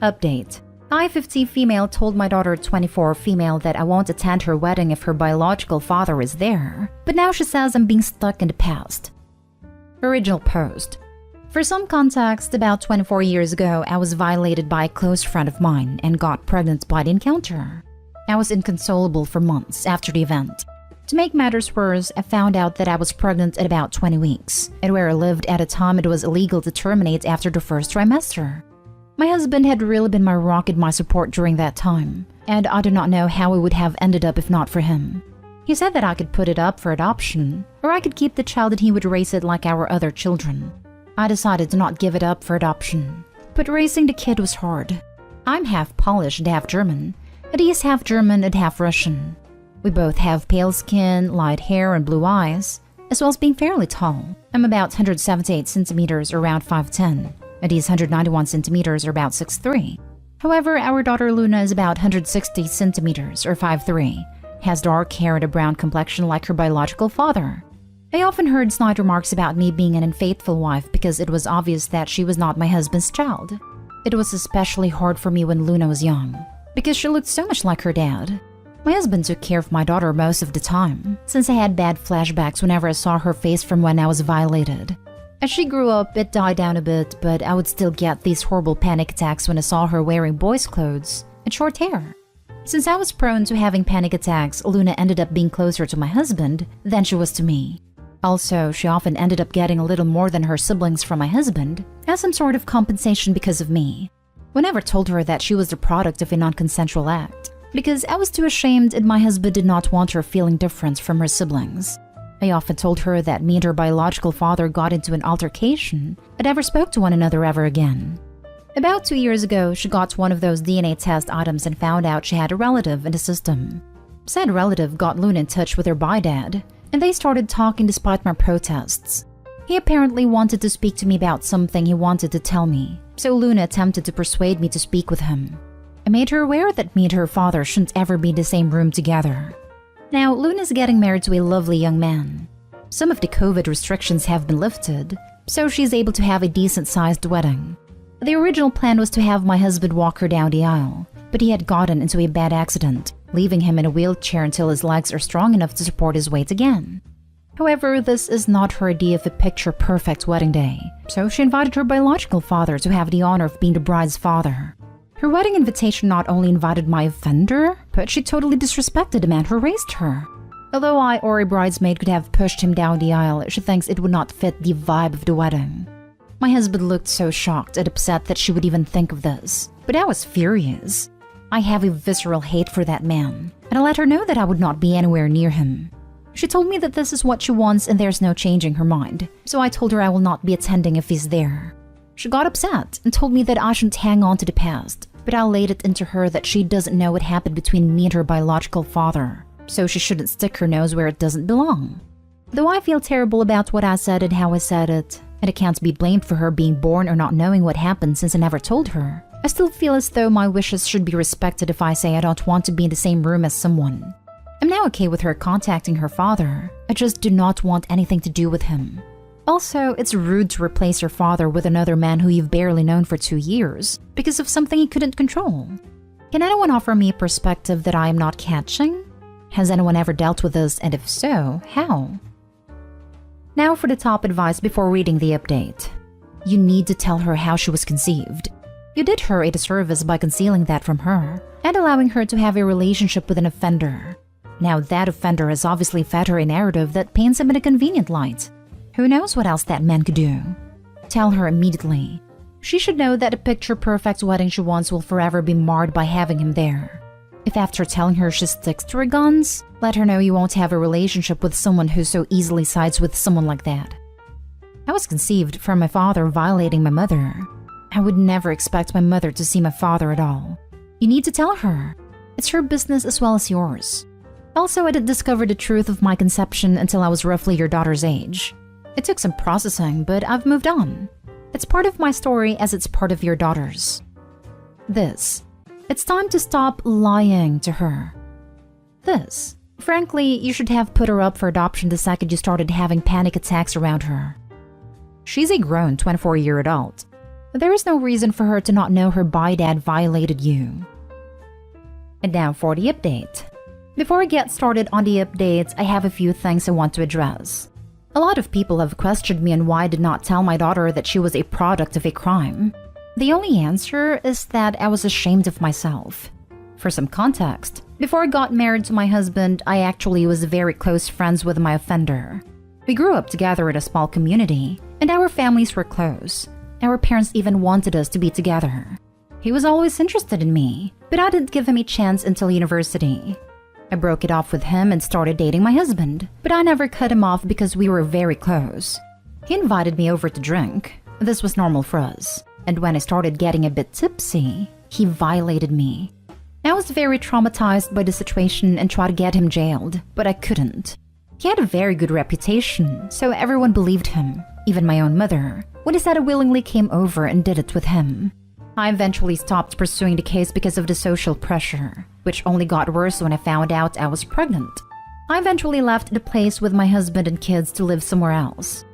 Update. I-50 female told my daughter 24 female that I won't attend her wedding if her biological father is there, but now she says I'm being stuck in the past. Original post. For some context, about 24 years ago, I was violated by a close friend of mine and got pregnant by the encounter. I was inconsolable for months after the event. To make matters worse, I found out that I was pregnant at about 20 weeks, and where I lived at a time it was illegal to terminate after the first trimester. My husband had really been my rock and my support during that time, and I do not know how it would have ended up if not for him. He said that I could put it up for adoption, or I could keep the child and he would raise it like our other children. I decided to not give it up for adoption, but raising the kid was hard. I'm half Polish and half German, and he is half German and half Russian. We both have pale skin, light hair, and blue eyes, as well as being fairly tall. I'm about 178 centimeters, around 5'10", and he's 191 centimeters, or about 6'3". However, our daughter Luna is about 160 centimeters, or 5'3", has dark hair and a brown complexion like her biological father. I often heard snide remarks about me being an unfaithful wife because it was obvious that she was not my husband's child. It was especially hard for me when Luna was young, because she looked so much like her dad. My husband took care of my daughter most of the time, since I had bad flashbacks whenever I saw her face from when I was violated. As she grew up, it died down a bit, but I would still get these horrible panic attacks when I saw her wearing boys' clothes and short hair. Since I was prone to having panic attacks, Luna ended up being closer to my husband than she was to me. Also, she often ended up getting a little more than her siblings from my husband as some sort of compensation because of me. We never told her that she was the product of a non-consensual act, because I was too ashamed and my husband did not want her feeling different from her siblings. I often told her that me and her biological father got into an altercation but never spoke to one another ever again. About 2 years ago, she got one of those DNA test items and found out she had a relative in the system. Said relative got Luna in touch with her bi-dad, and they started talking despite my protests. He apparently wanted to speak to me about something he wanted to tell me, so Luna attempted to persuade me to speak with him. I made her aware that me and her father shouldn't ever be in the same room together. Now, Luna's getting married to a lovely young man. Some of the COVID restrictions have been lifted, so she's able to have a decent-sized wedding. The original plan was to have my husband walk her down the aisle, but he had gotten into a bad accident, leaving him in a wheelchair until his legs are strong enough to support his weight again. However, this is not her idea of a picture-perfect wedding day, so she invited her biological father to have the honor of being the bride's father. Her wedding invitation not only invited my offender, but she totally disrespected the man who raised her. Although I or a bridesmaid could have pushed him down the aisle, she thinks it would not fit the vibe of the wedding. My husband looked so shocked and upset that she would even think of this, but I was furious. I have a visceral hate for that man, and I let her know that I would not be anywhere near him. She told me that this is what she wants and there's no changing her mind, so I told her I will not be attending if he's there. She got upset and told me that I shouldn't hang on to the past, but I laid it into her that she doesn't know what happened between me and her biological father, so she shouldn't stick her nose where it doesn't belong. Though I feel terrible about what I said and how I said it, and I can't be blamed for her being born or not knowing what happened since I never told her, I still feel as though my wishes should be respected if I say I don't want to be in the same room as someone. I'm now okay with her contacting her father, I just do not want anything to do with him. Also, it's rude to replace your father with another man who you've barely known for 2 years because of something he couldn't control. Can anyone offer me a perspective that I am not catching? Has anyone ever dealt with this, and if so, how? Now for the top advice before reading the update. You need to tell her how she was conceived. You did her a disservice by concealing that from her and allowing her to have a relationship with an offender. Now that offender has obviously fed her a narrative that paints him in a convenient light. Who knows what else that man could do? Tell her immediately. She should know that a picture-perfect wedding she wants will forever be marred by having him there. If after telling her she sticks to her guns, let her know you won't have a relationship with someone who so easily sides with someone like that. I was conceived from my father violating my mother. I would never expect my mother to see my father at all. You need to tell her. It's her business as well as yours. Also, I didn't discover the truth of my conception until I was roughly your daughter's age. It took some processing, but I've moved on. It's part of my story as it's part of your daughter's. It's time to stop lying to her. Frankly, you should have put her up for adoption the second you started having panic attacks around her. She's a grown 24-year adult. There is no reason for her to not know her bi-dad violated you. And now for the update. Before I get started on the updates, I have a few things I want to address. A lot of people have questioned me on why I did not tell my daughter that she was a product of a crime. The only answer is that I was ashamed of myself. For some context, before I got married to my husband, I actually was very close friends with my offender. We grew up together in a small community, and our families were close. Our parents even wanted us to be together. He was always interested in me, but I didn't give him a chance until university. I broke it off with him and started dating my husband, but I never cut him off because we were very close. He invited me over to drink. This was normal for us. And when I started getting a bit tipsy, he violated me. I was very traumatized by the situation and tried to get him jailed, but I couldn't. He had a very good reputation, so everyone believed him, even my own mother, when he said I willingly came over and did it with him. I eventually stopped pursuing the case because of the social pressure, which only got worse when I found out I was pregnant. I eventually left the place with my husband and kids to live somewhere else.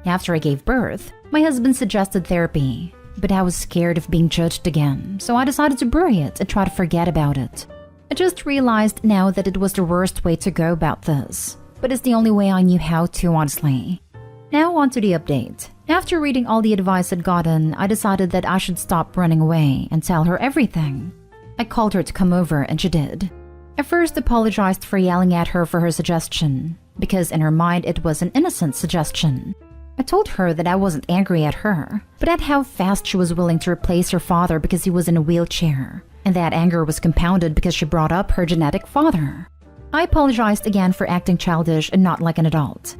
After I gave birth, my husband suggested therapy, but I was scared of being judged again, so I decided to bury it and try to forget about it. I just realized now that it was the worst way to go about this, but it's the only way I knew how to, honestly. Now on to the update. After reading all the advice I'd gotten, I decided that I should stop running away and tell her everything. I called her to come over and she did. I first apologized for yelling at her for her suggestion, because in her mind it was an innocent suggestion. I told her that I wasn't angry at her, but at how fast she was willing to replace her father because he was in a wheelchair, and that anger was compounded because she brought up her genetic father. I apologized again for acting childish and not like an adult.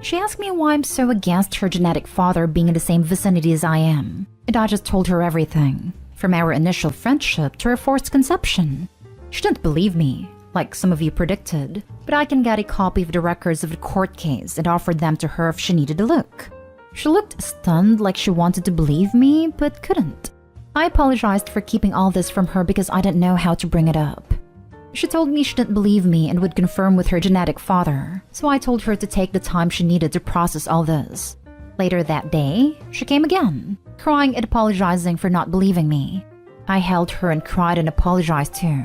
She asked me why I'm so against her genetic father being in the same vicinity as I am, and I just told her everything, from our initial friendship to her forced conception. She didn't believe me, like some of you predicted, but I can get a copy of the records of the court case and offered them to her if she needed a look. She looked stunned, like she wanted to believe me, but couldn't. I apologized for keeping all this from her because I didn't know how to bring it up. She told me she didn't believe me and would confirm with her genetic father, so I told her to take the time she needed to process all this. Later that day, she came again, crying and apologizing for not believing me. I held her and cried and apologized too.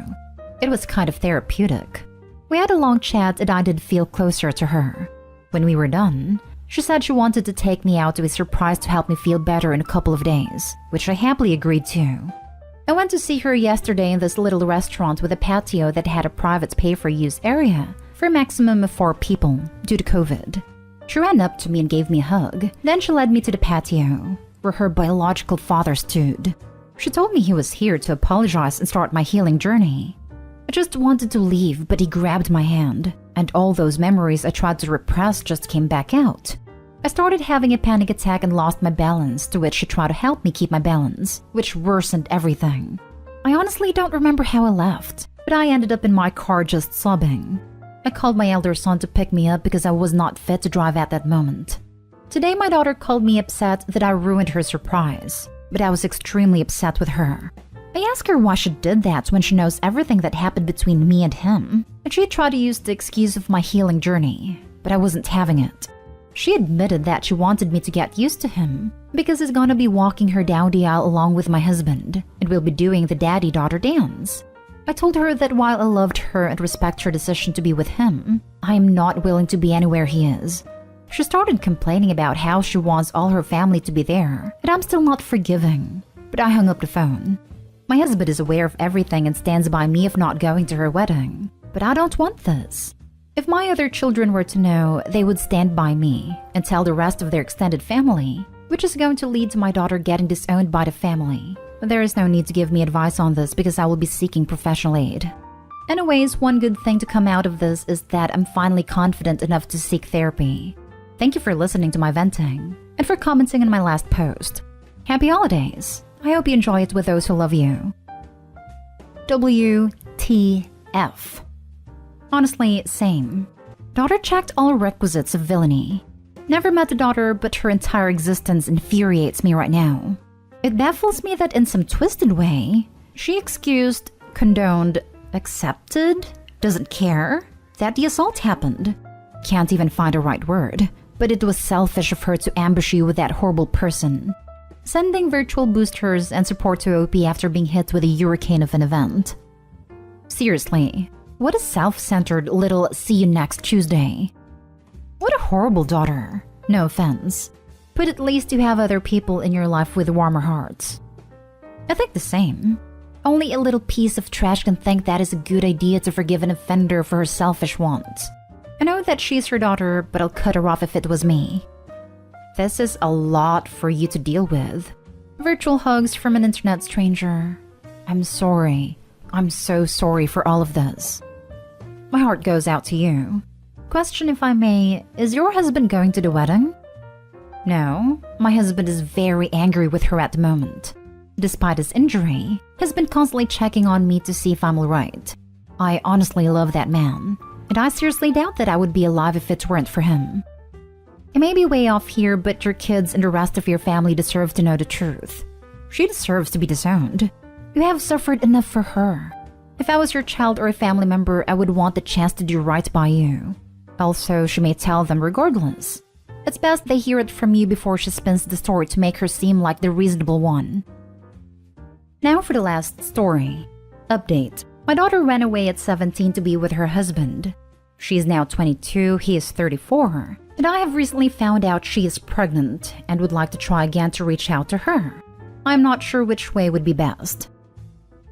It was kind of therapeutic. We had a long chat and I did feel closer to her. When we were done, she said she wanted to take me out to a surprise to help me feel better in a couple of days, which I happily agreed to. I went to see her yesterday in this little restaurant with a patio that had a private pay-for-use area for a maximum of 4 people due to COVID. She ran up to me and gave me a hug. Then she led me to the patio, where her biological father stood. She told me he was here to apologize and start my healing journey. I just wanted to leave, but he grabbed my hand, and all those memories I tried to repress just came back out. I started having a panic attack and lost my balance, to which she tried to help me keep my balance, which worsened everything. I honestly don't remember how I left, but I ended up in my car just sobbing. I called my elder son to pick me up because I was not fit to drive at that moment. Today my daughter called me upset that I ruined her surprise, but I was extremely upset with her. I asked her why she did that when she knows everything that happened between me and him, and she tried to use the excuse of my healing journey, but I wasn't having it. She admitted that she wanted me to get used to him because he's gonna be walking her down the aisle along with my husband and we'll be doing the daddy-daughter dance. I told her that while I loved her and respect her decision to be with him, I am not willing to be anywhere he is. She started complaining about how she wants all her family to be there and I'm still not forgiving, but I hung up the phone. My husband is aware of everything and stands by me if not going to her wedding, but I don't want this. If my other children were to know, they would stand by me and tell the rest of their extended family, which is going to lead to my daughter getting disowned by the family. But there is no need to give me advice on this because I will be seeking professional aid. Anyways, one good thing to come out of this is that I'm finally confident enough to seek therapy. Thank you for listening to my venting and for commenting on my last post. Happy holidays! I hope you enjoy it with those who love you. WTF. Honestly, same. Daughter checked all requisites of villainy. Never met the daughter, but her entire existence infuriates me right now. It baffles me that in some twisted way, she excused, condoned, accepted, doesn't care that the assault happened. Can't even find a right word, but it was selfish of her to ambush you with that horrible person. sending virtual boosters and support to OP after being hit with a hurricane of an event. Seriously, what a self-centered little see you next Tuesday. What a horrible daughter. No offense. But at least you have other people in your life with warmer hearts. I think the same. Only a little piece of trash can think that is a good idea to forgive an offender for her selfish wants. I know that she's her daughter, but I'll cut her off if it was me. This is a lot for you to deal with. Virtual hugs from an internet stranger. I'm sorry. I'm so sorry for all of this. My heart goes out to you. Question, if I may, is your husband going to the wedding? No, my husband is very angry with her at the moment. Despite his injury, he's been constantly checking on me to see if I'm alright. I honestly love that man, and I seriously doubt that I would be alive if it weren't for him. I may be way off here, but your kids and the rest of your family deserve to know the truth. She deserves to be disowned. You have suffered enough for her. If I was your child or a family member, I would want the chance to do right by you. Also, she may tell them regardless. It's best they hear it from you before she spins the story to make her seem like the reasonable one. Now for the last story. Update. My daughter ran away at 17 to be with her husband. She is now 22, he is 34, and I have recently found out she is pregnant and would like to try again to reach out to her. I'm not sure which way would be best.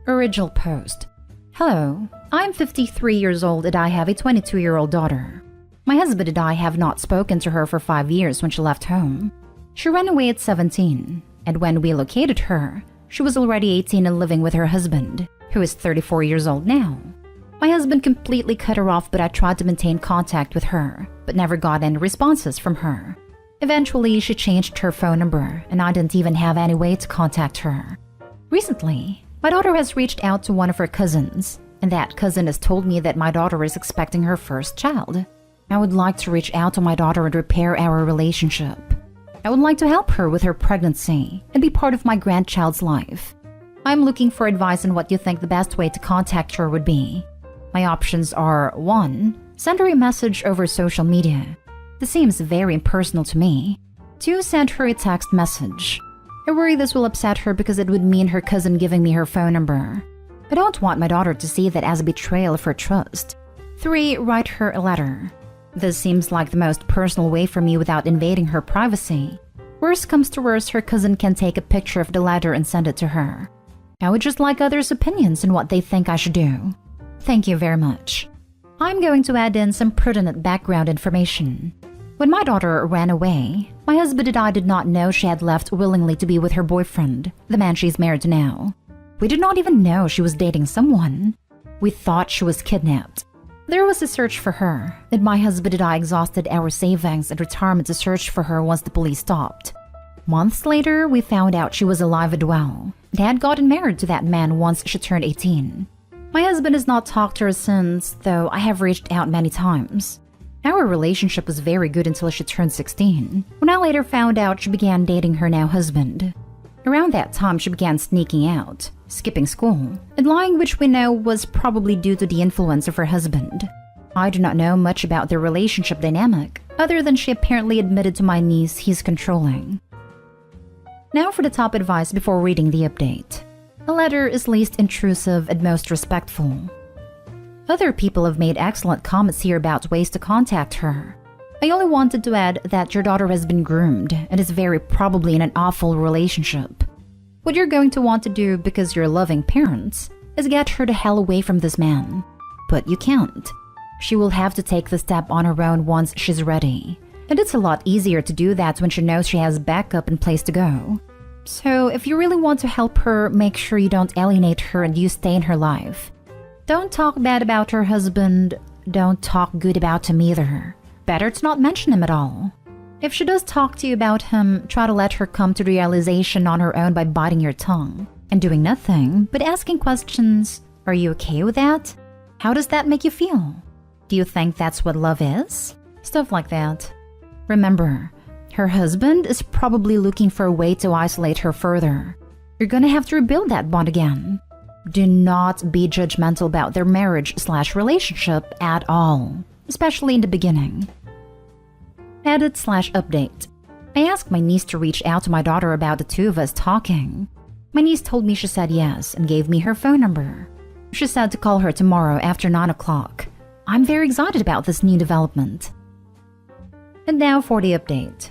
Original post. Hello, I'm 53 years old and I have a 22-year-old daughter. My husband and I have not spoken to her for 5 years when she left home. She ran away at 17, and when we located her, she was already 18 and living with her husband, who is 34 years old now. My husband completely cut her off, but I tried to maintain contact with her, but never got any responses from her. Eventually, she changed her phone number, and I didn't even have any way to contact her. Recently, my daughter has reached out to one of her cousins, and that cousin has told me that my daughter is expecting her first child. I would like to reach out to my daughter and repair our relationship. I would like to help her with her pregnancy and be part of my grandchild's life. I'm looking for advice on what you think the best way to contact her would be. My options are 1. Send her a message over social media. This seems very impersonal to me. 2. Send her a text message. I worry this will upset her because it would mean her cousin giving me her phone number. I don't want my daughter to see that as a betrayal of her trust. 3. Write her a letter. This seems like the most personal way for me without invading her privacy. Worst comes to worst, her cousin can take a picture of the letter and send it to her. I would just like others' opinions on what they think I should do. Thank you very much. I'm going to add in some pertinent background information. When my daughter ran away, my husband and I did not know she had left willingly to be with her boyfriend, the man she's married to now. We did not even know she was dating someone. We thought she was kidnapped. There was a search for her, and my husband and I exhausted our savings and retirement to search for her once the police stopped. Months later, we found out she was alive and well, and had gotten married to that man once she turned 18. My husband has not talked to her since, though I have reached out many times. Our relationship was very good until she turned 16, when I later found out she began dating her now husband. Around that time, she began sneaking out, skipping school, and lying, which we know was probably due to the influence of her husband. I do not know much about their relationship dynamic, other than she apparently admitted to my niece he's controlling. Now for the top advice before reading the update. A letter is least intrusive and most respectful. Other people have made excellent comments here about ways to contact her. I only wanted to add that your daughter has been groomed and is very probably in an awful relationship. What you're going to want to do, because you're loving parents, is get her the hell away from this man. But you can't. She will have to take the step on her own once she's ready. And it's a lot easier to do that when she knows she has backup and place to go. So if you really want to help her, make sure you don't alienate her and you stay in her life. Don't talk bad about her husband. Don't talk good about him either. Better to not mention him at all. If she does talk to you about him, try to let her come to the realization on her own by biting your tongue and doing nothing but asking questions. Are you okay with that? How does that make you feel? Do you think that's what love is? Stuff like that. Remember, her husband is probably looking for a way to isolate her further. You're gonna have to rebuild that bond again. Do not be judgmental about their marriage/relationship at all, especially in the beginning. Edit/update. I asked my niece to reach out to my daughter about the two of us talking. My niece told me she said yes and gave me her phone number. She said to call her tomorrow after 9 o'clock. I'm very excited about this new development. And now for the update.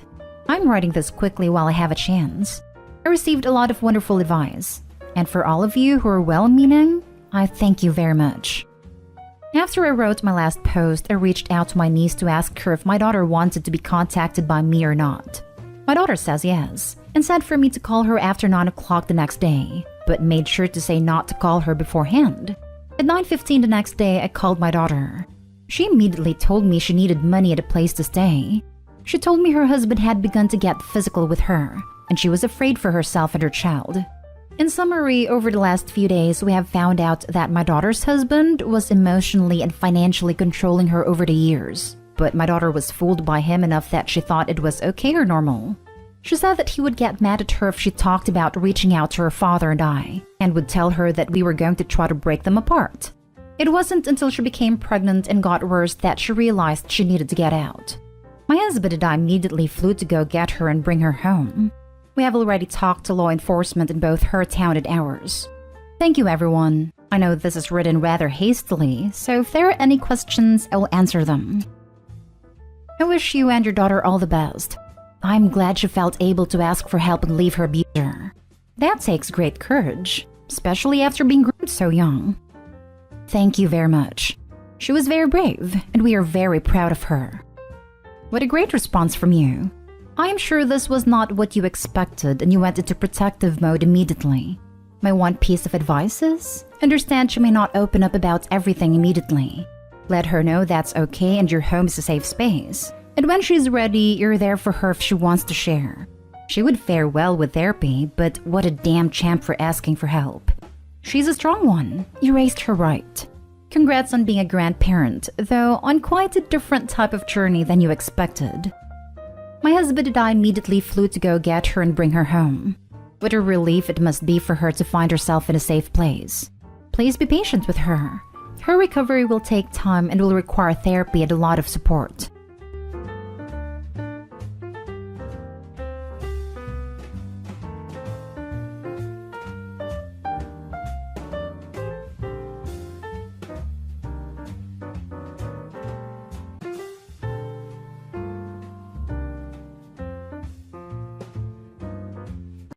I'm writing this quickly while I have a chance. I received a lot of wonderful advice, and for all of you who are well-meaning, I thank you very much. After I wrote my last post, I reached out to my niece to ask her if my daughter wanted to be contacted by me or not. My daughter says yes, and said for me to call her after 9 o'clock the next day, but made sure to say not to call her beforehand. At 9:15 the next day, I called my daughter. She immediately told me she needed money at a place to stay. She told me her husband had begun to get physical with her, and she was afraid for herself and her child. In summary, over the last few days, we have found out that my daughter's husband was emotionally and financially controlling her over the years. But my daughter was fooled by him enough that she thought it was okay or normal. She said that he would get mad at her if she talked about reaching out to her father and I, and would tell her that we were going to try to break them apart. It wasn't until she became pregnant and got worse that she realized she needed to get out. My husband and I immediately flew to go get her and bring her home. We have already talked to law enforcement in both her town and ours. Thank you, everyone. I know this is written rather hastily, so if there are any questions, I will answer them. I wish you and your daughter all the best. I'm glad she felt able to ask for help and leave her abuser. That takes great courage, especially after being groomed so young. Thank you very much. She was very brave, and we are very proud of her. What a great response from you. I am sure this was not what you expected and you went into protective mode immediately. My one piece of advice is, understand she may not open up about everything immediately. Let her know that's okay and your home is a safe space. And when she's ready, you're there for her if she wants to share. She would fare well with therapy, but what a damn champ for asking for help. She's a strong one. You raised her right. Congrats on being a grandparent, though on quite a different type of journey than you expected. My husband and I immediately flew to go get her and bring her home. What a relief it must be for her to find herself in a safe place. Please be patient with her. Her recovery will take time and will require therapy and a lot of support.